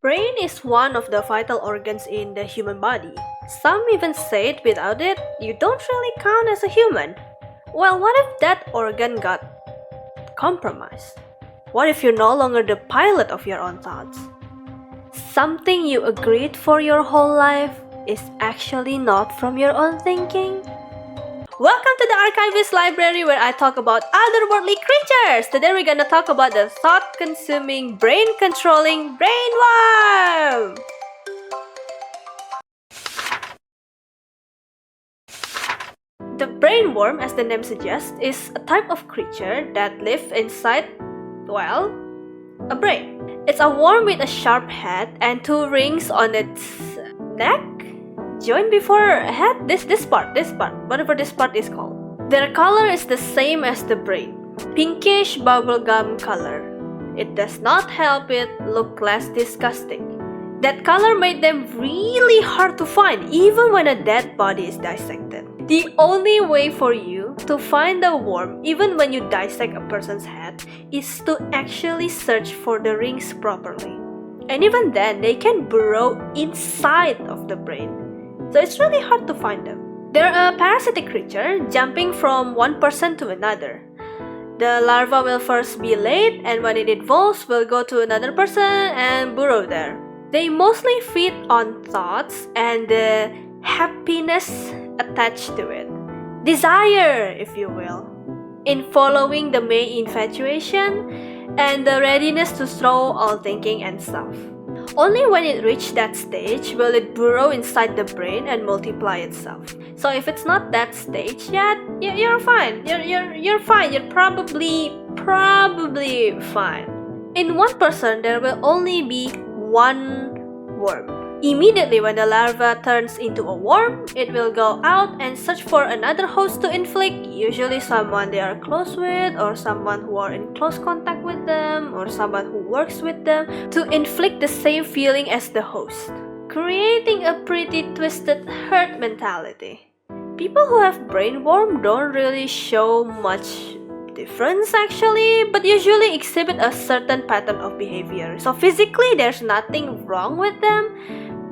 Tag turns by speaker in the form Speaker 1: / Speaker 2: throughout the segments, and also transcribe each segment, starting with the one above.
Speaker 1: Brain is one of the vital organs in the human body. Some even say it without it, you don't really count as a human. Well, what if that organ got compromised? What if you're no longer the pilot of your own thoughts? Something you agreed for your whole life is actually not from your own thinking? Welcome to the Archivist library where I talk about otherworldly creatures! Today we're gonna talk about the thought-consuming, brain-controlling Brainworm! The Brainworm, as the name suggests, is a type of creature that lives inside, well, a brain. It's a worm with a sharp head and two rings on its neck? Join before head, this part, whatever this part is called. Their color is the same as the brain, pinkish bubblegum color. It does not help it look less disgusting. That color made them really hard to find even when a dead body is dissected. The only way for you to find the worm even when you dissect a person's head is to actually search for the rings properly. And even then, they can burrow inside of the brain. So it's really hard to find them. They're a parasitic creature jumping from one person to another. The larva will first be laid, and when it evolves, will go to another person and burrow there. They mostly feed on thoughts and the happiness attached to it. Desire, if you will. In following the main infatuation and the readiness to throw all thinking and stuff. Only when it reaches that stage will it burrow inside the brain and multiply itself. So if it's not that stage yet, you're fine. You're fine. You're probably fine. In one person, there will only be one worm. Immediately when the larva turns into a worm, it will go out and search for another host to inflict, usually someone they are close with, or someone who are in close contact with them, or someone who works with them, to inflict the same feeling as the host, creating a pretty twisted herd mentality. People who have brainworm don't really show much difference actually, but usually exhibit a certain pattern of behavior. So physically, there's nothing wrong with them,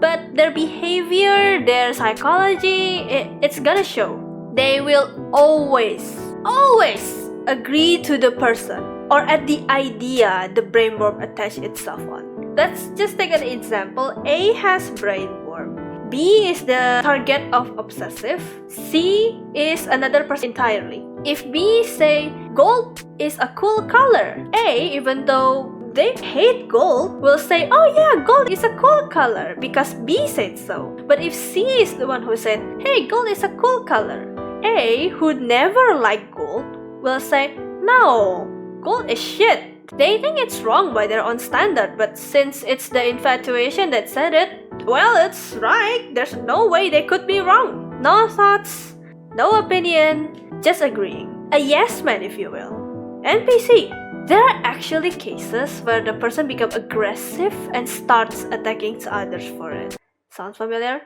Speaker 1: but their behavior, their psychology, it's gonna show. They will always agree to the person or at the idea the brainworm attached itself on. Let's just take an example. A has brainworm. B is the target of obsessive. C is another person entirely. If B say gold is a cool color, A, even though they hate gold, will say, oh yeah, gold is a cool color because B said so. But if C is the one who said, hey, gold is a cool color, A, who never liked gold, will say, no, gold is shit. They think it's wrong by their own standard, but since it's the infatuation that said it, well, it's right. There's no way they could be wrong. No thoughts, no opinion, just agreeing. A yes man, if you will. NPC. There are actually cases where the person becomes aggressive and starts attacking others for it. Sounds familiar?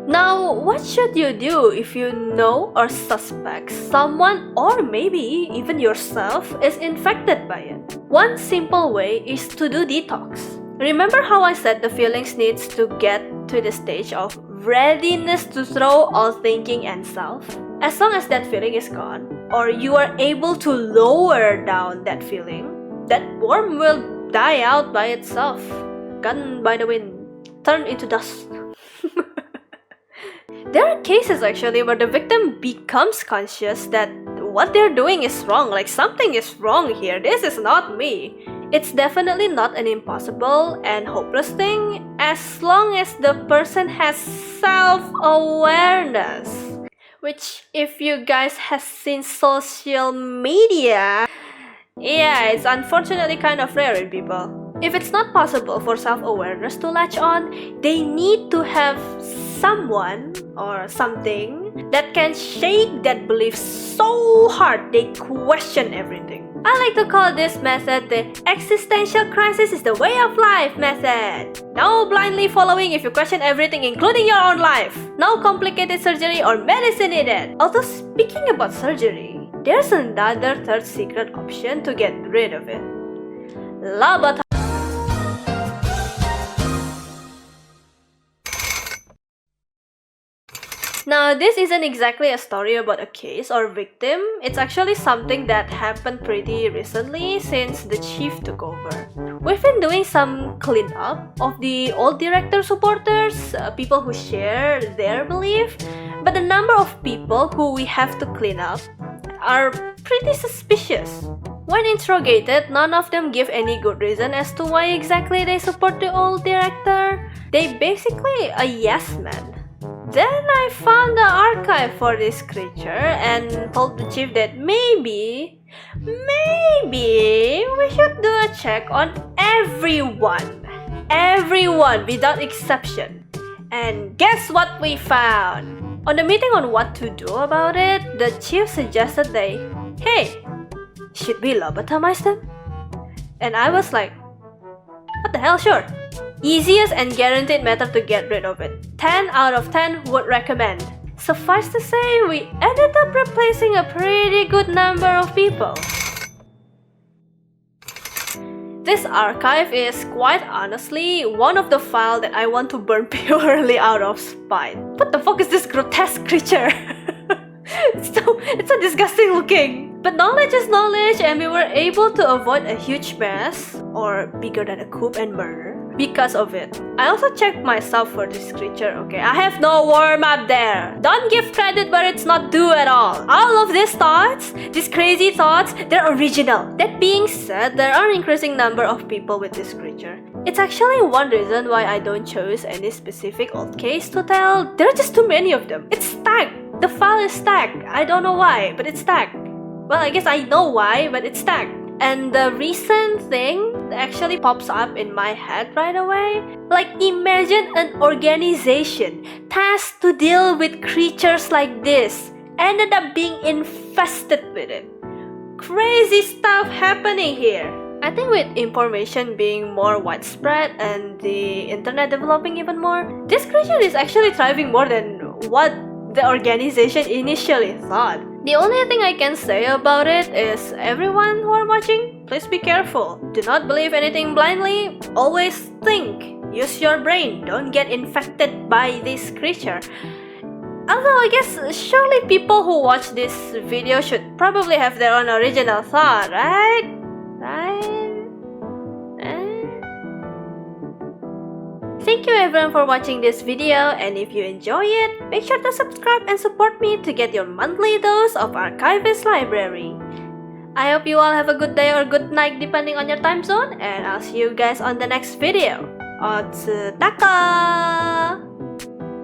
Speaker 1: Now, what should you do if you know or suspect someone or maybe even yourself is infected by it? One simple way is to do detox. Remember how I said the feelings needs to get to the stage of readiness to throw all thinking and self? As long as that feeling is gone, or you are able to lower down that feeling, that worm will die out by itself, gone by the wind, turned into dust. There are cases actually where the victim becomes conscious that what they're doing is wrong, like something is wrong here, this is not me. It's definitely not an impossible and hopeless thing as long as the person has self-awareness. Which, if you guys have seen social media, yeah, it's unfortunately kind of rare in people. If it's not possible for self-awareness to latch on, they need to have someone or something that can shake that belief so hard they question everything. I like to call this method the existential crisis is the way of life method. No blindly following if you question everything including your own life. No complicated surgery or medicine needed. Although speaking about surgery, there's another third secret option to get rid of it. Lobotomy. Now, this isn't exactly a story about a case or victim. It's actually something that happened pretty recently since the chief took over. We've been doing some cleanup of the old director supporters, people who share their belief, but the number of people who we have to clean up are pretty suspicious. When interrogated, none of them give any good reason as to why exactly they support the old director. They basically a yes man. Then I found the archive for this creature and told the chief that maybe we should do a check on everyone without exception. And guess what we found? On the meeting on what to do about it, the chief suggested hey, should we lobotomize them? And I was like, what the hell, sure. Easiest and guaranteed method to get rid of it. 10 out of 10 would recommend. Suffice to say, we ended up replacing a pretty good number of people. This archive is, quite honestly, one of the files that I want to burn purely out of spite. What the fuck is this grotesque creature? It's so disgusting looking. But knowledge is knowledge, and we were able to avoid a huge mess, or bigger than a coup and murder, because of it. I also checked myself for this creature, okay? I have no worm up there. Don't give credit where it's not due at all. All of these thoughts, these crazy thoughts, they're original. That being said, there are an increasing number of people with this creature. It's actually one reason why I don't choose any specific old case to tell. There are just too many of them. It's stacked. The file is stacked. I don't know why, but it's stacked. Well, I guess I know why, but it's stacked. And the recent thing that actually pops up in my head right away, like imagine an organization tasked to deal with creatures like this ended up being infested with it. Crazy stuff happening here. I think with information being more widespread and the internet developing even more, this creature is actually thriving more than what the organization initially thought. The only thing I can say about it is, everyone who are watching, please be careful. Do not believe anything blindly. Always think. Use your brain. Don't get infected by this creature. Although I guess surely people who watch this video should probably have their own original thought, right? Thank you everyone for watching this video, and if you enjoy it, make sure to subscribe and support me to get your monthly dose of Archivist Library. I hope you all have a good day or good night depending on your time zone, and I'll see you guys on the next video. Otsutaka!